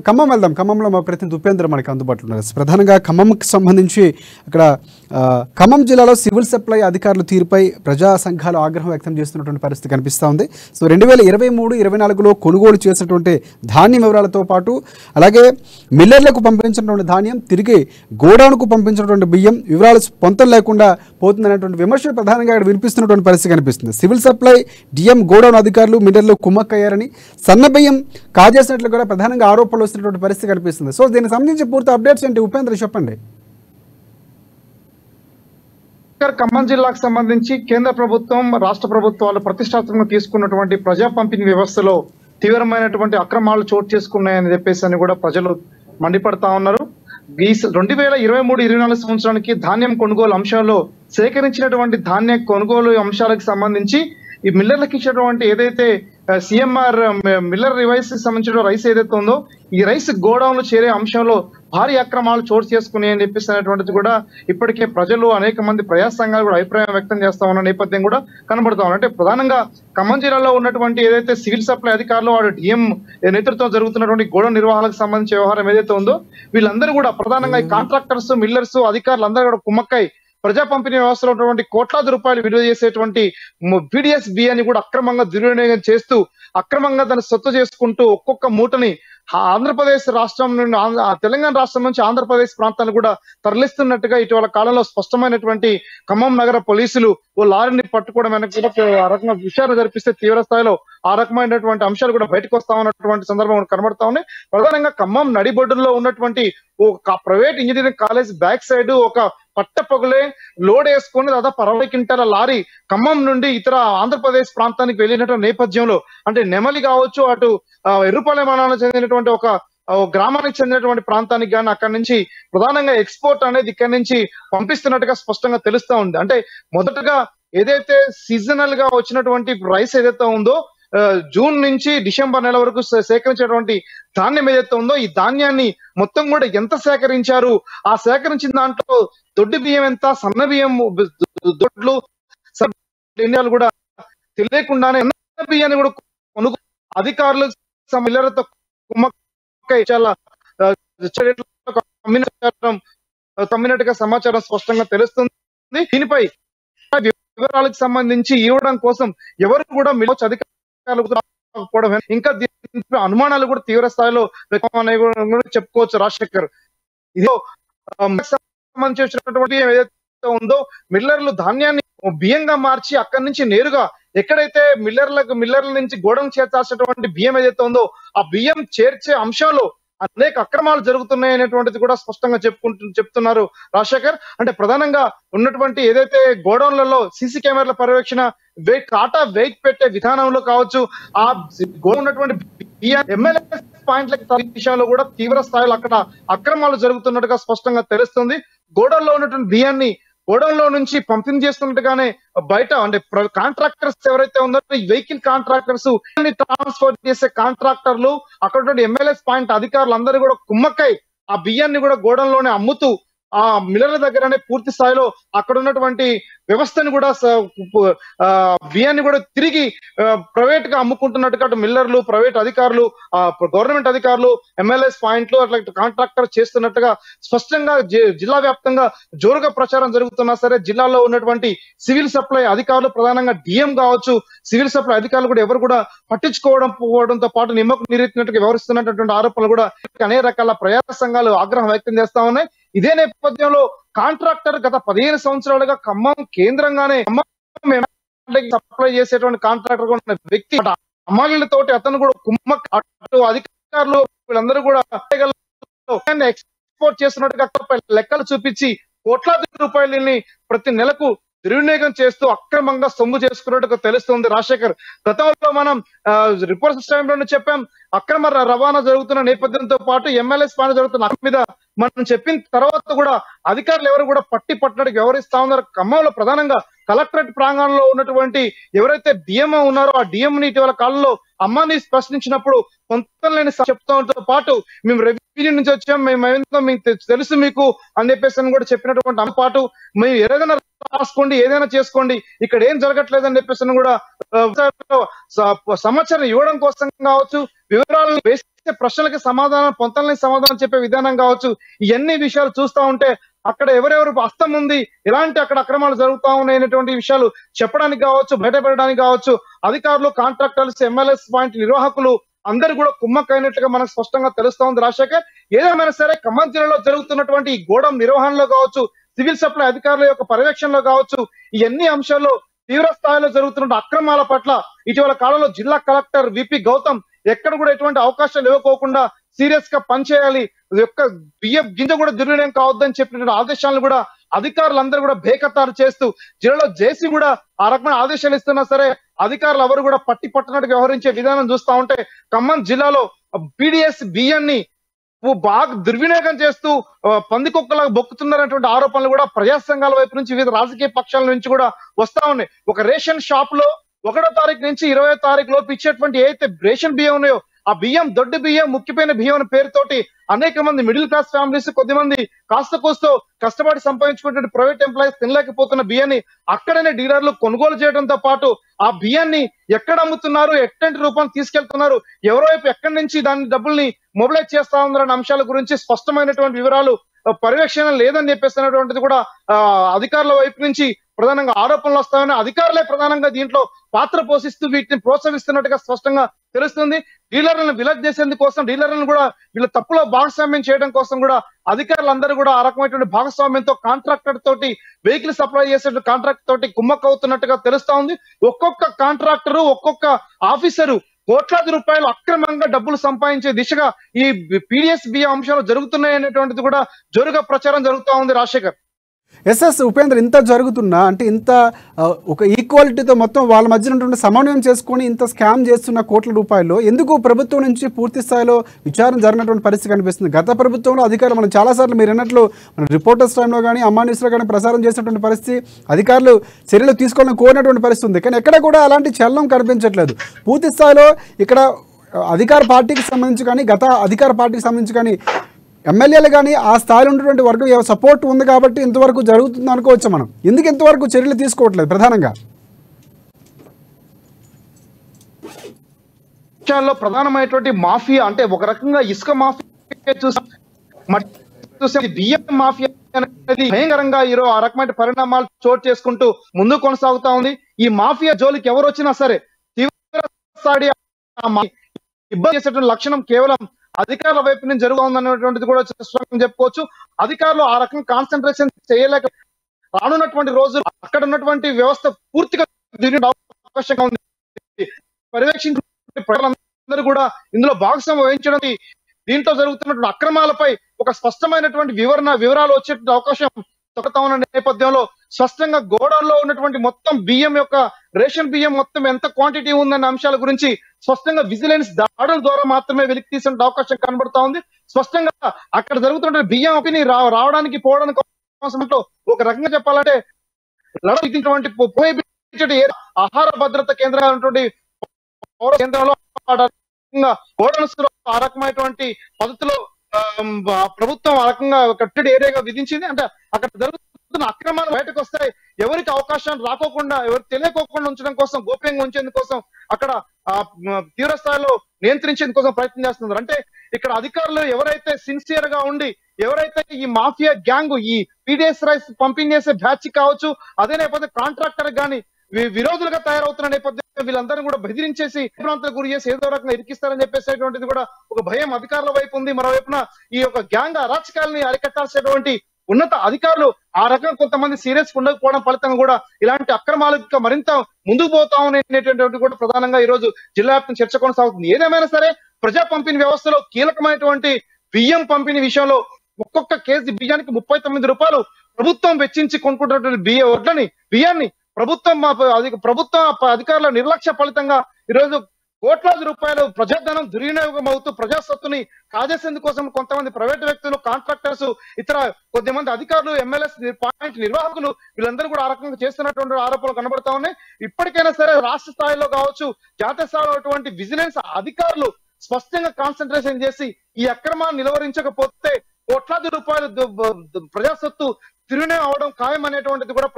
ఖమ్మం వెళ్దాం. ఖమ్మంలో మా ప్రతినిధి ఉపేంద్ర మనకి అందుబాటులో ఉన్నారు. ప్రధానంగా ఖమ్మంకి సంబంధించి అక్కడ ఖమ్మం జిల్లాలో సివిల్ సప్లై అధికారుల తీరుపై ప్రజా సంఘాలు ఆగ్రహం వ్యక్తం చేస్తున్నటువంటి పరిస్థితి కనిపిస్తూ ఉంది. సో 2023-24లో కొనుగోలు చేసినటువంటి ధాన్యం వివరాలతో పాటు అలాగే మిల్లర్లకు పంపించినటువంటి ధాన్యం తిరిగి గోడౌన్కు పంపించినటువంటి బియ్యం వివరాలు పొంతం లేకుండా పోతుందనేటువంటి విమర్శలు ప్రధానంగా ఇక్కడ వినిపిస్తున్నటువంటి పరిస్థితి కనిపిస్తుంది. సివిల్ సప్లై డిఎం గోడౌన్ అధికారులు మిల్లర్లు కుమ్మక్కయ్యారని, సన్న బియ్యం కాజేసినట్లు కూడా ప్రధానంగా ఆరోపణలు వస్తున్నటువంటి పరిస్థితి కనిపిస్తుంది. సో దీనికి సంబంధించి పూర్తి అప్డేట్స్ ఏంటి ఉపేంద్ర చెప్పండి. ఖమ్మం జిల్లాకు సంబంధించి కేంద్ర ప్రభుత్వం రాష్ట్ర ప్రభుత్వాలు ప్రతిష్టాత్మకంగా తీసుకున్నటువంటి ప్రజా పంపిణీ వ్యవస్థలో తీవ్రమైనటువంటి అక్రమాలు చోటు చేసుకున్నాయని చెప్పేసి అని కూడా ప్రజలు మండిపడతా ఉన్నారు. ఈ 2023-24 సంవత్సరానికి ధాన్యం కొనుగోలు అంశంలో సేకరించినటువంటి ధాన్య కొనుగోలు అంశాలకు సంబంధించి ఈ మిల్లర్లకు ఇచ్చినటువంటి ఏదైతే సిఎంఆర్ మిల్లర్ రివైస్ సంబంధించిన రైస్ ఏదైతే ఉందో ఈ రైస్ గోడౌన్లు చేరే అంశంలో భారీ అక్రమాలు చోటు చేసుకున్నాయని చెప్పేసి అనేటువంటిది కూడా ఇప్పటికే ప్రజలు అనేక మంది ప్రజా సంఘాలు కూడా అభిప్రాయం వ్యక్తం చేస్తా ఉన్న నేపథ్యం కూడా కనబడతా ఉంది. అంటే ప్రధానంగా ఖమ్మం జిల్లాలో ఉన్నటువంటి ఏదైతే సివిల్ సప్లై అధికారులు వాడు డిఎం నేతృత్వం జరుగుతున్నటువంటి గోడౌన్ నిర్వహణకు సంబంధించిన వ్యవహారం ఏదైతే ఉందో వీళ్ళందరూ కూడా ప్రధానంగా ఈ కాంట్రాక్టర్స్ మిల్లర్స్ అధికారులు అందరూ కూడా కుమ్మక్కై ప్రజా పంపిణీ వ్యవస్థలో ఉన్నటువంటి కోట్లాది రూపాయలు విడుదల చేసేటువంటి పీడిఎస్ బియ్యాన్ని కూడా అక్రమంగా దుర్వినియోగం చేస్తూ అక్రమంగా దాన్ని సొత్తు చేసుకుంటూ ఒక్కొక్క మూటని ఆంధ్రప్రదేశ్ రాష్ట్రం నుండి తెలంగాణ రాష్ట్రం నుంచి ఆంధ్రప్రదేశ్ ప్రాంతాన్ని కూడా తరలిస్తున్నట్టుగా ఇటీవల కాలంలో స్పష్టమైనటువంటి ఖమ్మం నగర పోలీసులు ఓ లారీని పట్టుకోవడం వెనక ఆ రకంగా విచారణ జరిపిస్తే తీవ్ర స్థాయిలో ఆ రకమైనటువంటి అంశాలు కూడా బయటకు వస్తా ఉన్నటువంటి సందర్భం కనబడతా ఉన్నాయి. ప్రధానంగా ఖమ్మం నడిబొడ్డుల్లో ఉన్నటువంటి ఒక private engineering college back side ఒక పట్టపగులే లోడ్ వేసుకొని దాదాపు 60 క్వింటాల లారీ ఖమ్మం నుండి ఇతర ఆంధ్రప్రదేశ్ ప్రాంతానికి వెళ్ళినటువంటి నేపథ్యంలో అంటే నెమలి కావచ్చు అటు ఎర్రుపల్లె మండలానికి చెందినటువంటి ఒక గ్రామానికి చెందినటువంటి ప్రాంతానికి కానీ అక్కడి నుంచి ప్రధానంగా ఎక్స్పోర్ట్ అనేది ఇక్కడి నుంచి పంపిస్తున్నట్టుగా స్పష్టంగా తెలుస్తా ఉంది. అంటే మొదటగా ఏదైతే సీజనల్ గా వచ్చినటువంటి రైస్ ఏదైతే ఉందో జూన్ నుంచి డిసెంబర్ నెల వరకు సేకరించినటువంటి ధాన్యం ఏదైతే ఉందో ఈ ధాన్యాన్ని మొత్తం కూడా ఎంత సేకరించారు, ఆ సేకరించిన దాంట్లో దొడ్డి బియ్యం ఎంత, సన్న బియ్యం దొడ్లు కూడా తెలియకుండానే బియ్యాన్ని కూడా కొనుగోలు అధికారులు మిల్లర్లతో చాలా కమ్మినట్టుగా సమాచారం స్పష్టంగా తెలుస్తుంది. దీనిపై వివరాలకు సంబంధించి ఇవ్వడం కోసం ఎవరు కూడా మిల్లర్స్ అధికారులు ఇంకా అనుమానాలు కూడా తీవ్ర స్థాయిలో చెప్పుకోవచ్చు. రాజశేఖర్ ఇదో సంబంధించినటువంటి ఏదైతే ఉందో మిల్లర్లు ధాన్యాన్ని బియ్యంగా మార్చి అక్కడి నుంచి నేరుగా ఎక్కడైతే మిల్లర్ల నుంచి గోడౌన్ చేర్చాల్సినటువంటి బియ్యం ఏదైతే ఉందో ఆ బియ్యం చేర్చే అంశంలో అనేక అక్రమాలు జరుగుతున్నాయి అనేటువంటిది కూడా స్పష్టంగా చెప్తున్నారు రాజశేఖర్. అంటే ప్రధానంగా ఉన్నటువంటి ఏదైతే గోడౌన్లలో సీసీ కెమెరాల పర్యవేక్షణ వెయిట్ పెట్టే విధానంలో కావచ్చు ఆ ఉన్నటువంటి ఎమ్మెల్యే పాయింట్ల విషయంలో కూడా తీవ్ర స్థాయిలో అక్కడ అక్రమాలు జరుగుతున్నట్టుగా స్పష్టంగా తెలుస్తుంది. గోడౌన్లో ఉన్నటువంటి బియ్యాన్ని గోడౌన్ లో నుంచి పంపిణీ చేస్తున్నట్టుగానే బయట అంటే కాంట్రాక్టర్స్ ఎవరైతే ఉన్నారో ఈ వెహికల్ కాంట్రాక్టర్స్ ట్రాన్స్పోర్ట్ చేసే కాంట్రాక్టర్లు అక్కడ ఎమ్మెల్యేస్ పాయింట్ అధికారులు అందరూ కూడా కుమ్మక్కై ఆ బియ్యాన్ని కూడా గోడౌన్ లోనే అమ్ముతూ ఆ మిల్లర్ల దగ్గరనే పూర్తి స్థాయిలో అక్కడ ఉన్నటువంటి వ్యవస్థను కూడా బియ్యాన్ని కూడా తిరిగి ప్రైవేట్ గా అమ్ముకుంటున్నట్టుగా అటు మిల్లర్లు ప్రైవేట్ అధికారులు గవర్నమెంట్ అధికారులు ఎమ్మెల్యేస్ పాయింట్లు అట్లా కాంట్రాక్టర్ చేస్తున్నట్టుగా స్పష్టంగా జిల్లా వ్యాప్తంగా జోరుగా ప్రచారం జరుగుతున్నా సరే జిల్లాలో ఉన్నటువంటి సివిల్ సప్లై అధికారులు ప్రధానంగా డిఎం కావచ్చు సివిల్ సప్లై అధికారులు కూడా ఎవరు కూడా పట్టించుకోవడంతో పాటు నిమ్మకు నీరెత్తినట్టుగా వ్యవహరిస్తున్నటువంటి ఆరోపణలు కూడా అనేక రకాల ప్రజా సంఘాలు ఆగ్రహం వ్యక్తం చేస్తా ఉన్నాయి. ఇదే నేపథ్యంలో కాంట్రాక్టర్ గత 15 సంవత్సరాలుగా ఖమ్మం కేంద్రంగానే సప్లై చేసేటువంటి కాంట్రాక్టర్ ఉన్న వ్యక్తి అమ్మాయిలతోటి అతను కూడా అటు అధికారులు వీళ్ళందరూ కూడా ఎక్స్పోర్ట్ చేస్తున్నట్టుగా లెక్కలు చూపించి కోట్లాది రూపాయలని ప్రతి నెలకు దుర్వినియోగం చేస్తూ అక్రమంగా సొమ్ము చేసుకున్నట్టుగా తెలుస్తుంది. రాజశేఖర్ గతంలో మనం రిపోర్ట్స్ టైంలోనే చెప్పాం అక్రమ రవాణా జరుగుతున్న నేపథ్యంతో పాటు ఎమ్మెల్యేస్ పని జరుగుతున్న మీద మనం చెప్పిన తర్వాత కూడా అధికారులు ఎవరు కూడా పట్టినట్టుగా వ్యవహరిస్తా ఉన్నారు. ఖమ్మంలో ప్రధానంగా కలెక్టరేట్ ప్రాంగణంలో ఉన్నటువంటి ఎవరైతే డిఎం ఉన్నారో ఆ డిఎం ని ఇటీవల కాలంలో అమ్మాని ప్రశ్నించినప్పుడు పొంతం లేని చెప్తాంతో పాటు మేము రెవెన్యూ నుంచి వచ్చాం మేము తెలుసు మీకు అని చెప్పేసి కూడా చెప్పినటువంటి పాటు మేము ఏదైనా రాసుకోండి ఏదైనా చేసుకోండి ఇక్కడ ఏం జరగట్లేదు అని చెప్పేసి కూడా సమాచారం ఇవ్వడం కోసం కావచ్చు వివరాలను బేస్ వేసే ప్రశ్నలకి సమాధానం పొంతలని సమాధానం చెప్పే విధానం కావచ్చు, ఇవన్నీ విషయాలు చూస్తా ఉంటే అక్కడ ఎవరెవరు హస్తం ఉంది, ఎలాంటి అక్కడ అక్రమాలు జరుగుతా ఉన్నాయనేటువంటి విషయాలు చెప్పడానికి కావచ్చు, బయటపెట్టడానికి కావచ్చు, అధికారులు, కాంట్రాక్టర్స్, ఎమ్మెల్యేస్ పాయింట్ నిర్వాహకులు అందరూ కూడా కుమ్మక్కైనట్లుగా మనకు స్పష్టంగా తెలుస్తా ఉంది రాజశేఖర్. ఏదేమైనా సరే ఖమ్మం జిల్లాలో జరుగుతున్నటువంటి ఈ గోడం నిర్వహణలో కావచ్చు, సివిల్ సప్లై అధికారుల యొక్క పర్యవేక్షణలో కావచ్చు, ఇవన్నీ అంశాల్లో తీవ్ర స్థాయిలో జరుగుతున్న అక్రమాల పట్ల ఇటీవల కాలంలో జిల్లా కలెక్టర్ విపి గౌతమ్ ఎక్కడ కూడా ఎటువంటి అవకాశాలు ఇవ్వకోకుండా సీరియస్ గా పనిచేయాలి, యొక్క బియ్యం గింజ కూడా దుర్వినియోగం కావద్దని చెప్పిన ఆదేశాలను కూడా అధికారులందరూ కూడా బేఖతారు చేస్తూ జిల్లాలో జేసీ కూడా ఆ రకమైన ఆదేశాలు ఇస్తున్నా సరే అధికారులు ఎవరు కూడా పట్టినట్టు వ్యవహరించే విధానం చూస్తా ఉంటే ఖమ్మం జిల్లాలో పీడిఎస్ బియ్యాన్ని బాగా దుర్వినియోగం చేస్తూ పందికొక్కలా బొక్కుతున్నారనేటువంటి ఆరోపణలు కూడా ప్రజా సంఘాల వైపు నుంచి వివిధ రాజకీయ పక్షాల నుంచి కూడా వస్తా ఉన్నాయి. ఒక రేషన్ షాప్ లో 1వ తారీఖు నుంచి 20వ తారీఖు లోపు ఇచ్చేటువంటి ఏదైతే రేషన్ బియ్యం ఉన్నాయో ఆ బియ్యం దొడ్డు బియ్యం, ముక్కిపోయిన బియ్యం అనే పేరుతోటి అనేక మంది మిడిల్ క్లాస్ ఫ్యామిలీస్, కొద్దిమంది కాస్త కోస్తో కష్టపడి సంపాదించుకునే ప్రైవేట్ ఎంప్లాయీస్ తినలేకపోతున్న బియ్యాన్ని అక్కడనే డీలర్లు కొనుగోలు చేయడంతో పాటు ఆ బియ్యాన్ని ఎక్కడ అమ్ముతున్నారు, ఎట్లాంటి రూపాన్ని తీసుకెళ్తున్నారు, ఎవరో వైపు ఎక్కడి నుంచి దాని డబ్బుల్ని మొబిలైజ్ చేస్తా ఉన్నారన్న అంశాల గురించి స్పష్టమైనటువంటి వివరాలు పర్యవేక్షణ లేదని చెప్పేస్తున్నటువంటిది కూడా అధికారుల వైపు నుంచి ప్రధానంగా ఆరోపణలు వస్తాయని, అధికారులే ప్రధానంగా దీంట్లో పాత్ర పోషిస్తూ వీటిని ప్రోత్సహిస్తున్నట్టుగా స్పష్టంగా తెలుస్తుంది. డీలర్లను విలగ్ చేసేందుకోసం, డీలర్లను కూడా వీళ్ళ తప్పులో భాగస్వామ్యం చేయడం కోసం కూడా అధికారులందరూ కూడా ఆ రకమైనటువంటి భాగస్వామ్యంతో కాంట్రాక్టర్ తోటి వెహికల్ సప్లై చేసే కాంట్రాక్టర్ తోటి కుమ్మక్కవుతున్నట్టుగా తెలుస్తా ఉంది. ఒక్కొక్క కాంట్రాక్టరు, ఒక్కొక్క ఆఫీసరు కోట్లాది రూపాయలు అక్రమంగా డబ్బులు సంపాదించే దిశగా ఈ పీడిఎస్ బియ్యం అంశాలు జరుగుతున్నాయనేటువంటిది కూడా జోరుగా ప్రచారం జరుగుతా ఉంది రాజశేఖర్. ఎస్ఎస్ ఉపేంద్ర, ఇంత జరుగుతున్నా అంటే ఇంత ఒక ఈక్వాలిటీతో మొత్తం వాళ్ళ మధ్య ఉన్నటువంటి సమన్వయం చేసుకొని ఇంత స్కామ్ చేస్తున్న కోట్ల రూపాయలు ఎందుకు ప్రభుత్వం నుంచి పూర్తి స్థాయిలో విచారణ జరిగినటువంటి పరిస్థితి కనిపిస్తుంది? గత ప్రభుత్వంలో అధికారులు మనం చాలాసార్లు మీరు అన్నట్లు మన రిపోర్టర్స్ టైంలో కానీ అమ్మా న్యూస్లో కానీ ప్రసారం చేసినటువంటి పరిస్థితి, అధికారులు చర్యలు తీసుకోవాలని కోరినటువంటి పరిస్థితి ఉంది. కానీ ఎక్కడ కూడా అలాంటి చలనం కనిపించట్లేదు. పూర్తి స్థాయిలో ఇక్కడ అధికార పార్టీకి సంబంధించి కానీ, గత అధికార పార్టీకి సంబంధించి కానీ, ఎమ్మెల్యేలు కానీ ఆ స్థాయిలో ఉన్నటువంటి వర్గం సపోర్ట్ ఉంది కాబట్టి ఇంతవరకు జరుగుతుంది అనుకోవచ్చు. మనం ఎందుకు ఇంతవరకు చర్యలు తీసుకోవట్లేదు? ప్రధానంగా విషయాల్లో ప్రధానమైనటువంటి మాఫియా అంటే ఒక రకంగా ఇసుక మాఫియా చూసే బియ్యం మాఫియా అనేది భయంకరంగా ఈరోజు ఆ రకమైన పరిణామాలు చోటు చేసుకుంటూ ముందుకు కొనసాగుతా ఉంది. ఈ మాఫియా జోలికి ఎవరు వచ్చినా సరే తీవ్ర స్థాయి ఇబ్బంది చేసేటువంటి లక్షణం కేవలం అధికారుల వైపు నుంచి జరుగుతుందనేటువంటిది కూడా చెప్పుకోవచ్చు. అధికారులు ఆ రకంగా కాన్సన్ట్రేషన్ చేయలేక రానున్నటువంటి రోజులు అక్కడ ఉన్నటువంటి వ్యవస్థ పూర్తిగా అవకాశంగా ఉంది. పర్యవేక్షించిన ప్రజలందరూ కూడా ఇందులో భాగస్వామ్యం వహించడం, దీంట్లో జరుగుతున్నటువంటి అక్రమాలపై ఒక స్పష్టమైనటువంటి వివరాలు వచ్చేటువంటి అవకాశం తొక్కుతా ఉన్న నేపథ్యంలో స్పష్టంగా గోడౌన్లో ఉన్నటువంటి మొత్తం బియ్యం యొక్క రేషన్ బియ్యం మొత్తం ఎంత క్వాంటిటీ ఉందన్న అంశాల గురించి స్పష్టంగా విజిలెన్స్ దాడుల ద్వారా మాత్రమే వెలికి తీసే అవకాశం కనబడతా ఉంది. స్పష్టంగా అక్కడ జరుగుతున్న బియ్యం అపిని రావడానికి పోవడానికి ఒక రకంగా చెప్పాలంటే ఆహార భద్రత కేంద్రాలు కేంద్రంలో గోడౌన్స్ ఆ రకమైనటువంటి పద్ధతిలో ప్రభుత్వం ఆ రకంగా కట్టడి ఏరియాగా విధించింది. అంటే అక్కడ జరుగుతున్న అక్రమాలు బయటకు వస్తాయి, ఎవరికి అవకాశం రాకోకుండా, ఎవరు తెలియకోకుండా ఉంచడం కోసం, గోప్యంగా ఉంచేందుకోసం అక్కడ తీవ్ర స్థాయిలో నియంత్రించేందుకోసం ప్రయత్నం చేస్తున్నారు. అంటే ఇక్కడ అధికారులు ఎవరైతే సిన్సియర్ గా ఉండి, ఎవరైతే ఈ మాఫియా గ్యాంగ్ ఈ పీడిఎస్ రైస్ పంపిణీ చేసే బ్యాచ్ కావచ్చు, అదే నేపథ్యం కాంట్రాక్టర్ గాని విరోధులుగా తయారవుతున్న నేపథ్యం వీళ్ళందరూ కూడా బెదిరించేసి ప్రాంతాలకు గురి చేసి ఏదో రకంగా ఇరికిస్తారని చెప్పేసేటువంటిది కూడా ఒక భయం అధికారుల వైపు ఉంది. మరోవైపున ఈ యొక్క గ్యాంగ్ అరాచకాలని అరికట్టాల్సినటువంటి ఉన్నత అధికారులు ఆ రకంగా కొంతమంది సీరియస్ ఉండకపోవడం ఫలితంగా కూడా ఇలాంటి అక్రమాలకు మరింత ముందుకు పోతా అనేటువంటి కూడా ప్రధానంగా ఈ రోజు జిల్లా వ్యాప్తంగా చర్చ కొనసాగుతుంది. ఏదేమైనా సరే ప్రజా పంపిణీ వ్యవస్థలో కీలకమైనటువంటి బియ్యం పంపిణీ విషయంలో ఒక్కొక్క కేజీ బియ్యానికి 39 రూపాయలు ప్రభుత్వం వెచ్చించి కొనుక్కుంటున్నటువంటి బియ్యాన్ని ప్రభుత్వం అధికారుల నిర్లక్ష్య ఫలితంగా ఈరోజు కోట్లాది రూపాయలు ప్రజాధనం దుర్వినియోగం అవుతూ ప్రజా సొత్తుని కాజేసేందుకోసం కొంతమంది ప్రైవేట్ వ్యక్తులు, కాంట్రాక్టర్స్, ఇతర కొద్దిమంది అధికారులు, ఎమ్మెల్యేస్ పాయింట్ నిర్వాహకులు వీళ్ళందరూ కూడా ఆ రకంగా చేస్తున్నటువంటి ఆరోపణలు కనబడతా ఉన్నాయి. ఇప్పటికైనా సరే రాష్ట్ర స్థాయిలో కావచ్చు, జాతీయ స్థాయిలో ఉన్నటువంటి విజిలెన్స్ అధికారులు స్పష్టంగా కాన్సన్ట్రేషన్ చేసి ఈ అక్రమాన్ని నిలువరించకపోతే కోట్లాది రూపాయలు ప్రజా సొత్తు తిరిగినియోగం అవడం ఖాయం అనేటువంటిది కూడా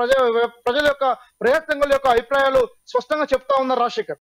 ప్రజల యొక్క ప్రయత్నాల యొక్క అభిప్రాయాలు స్పష్టంగా చెప్తా ఉన్నారు రాజశేఖర్.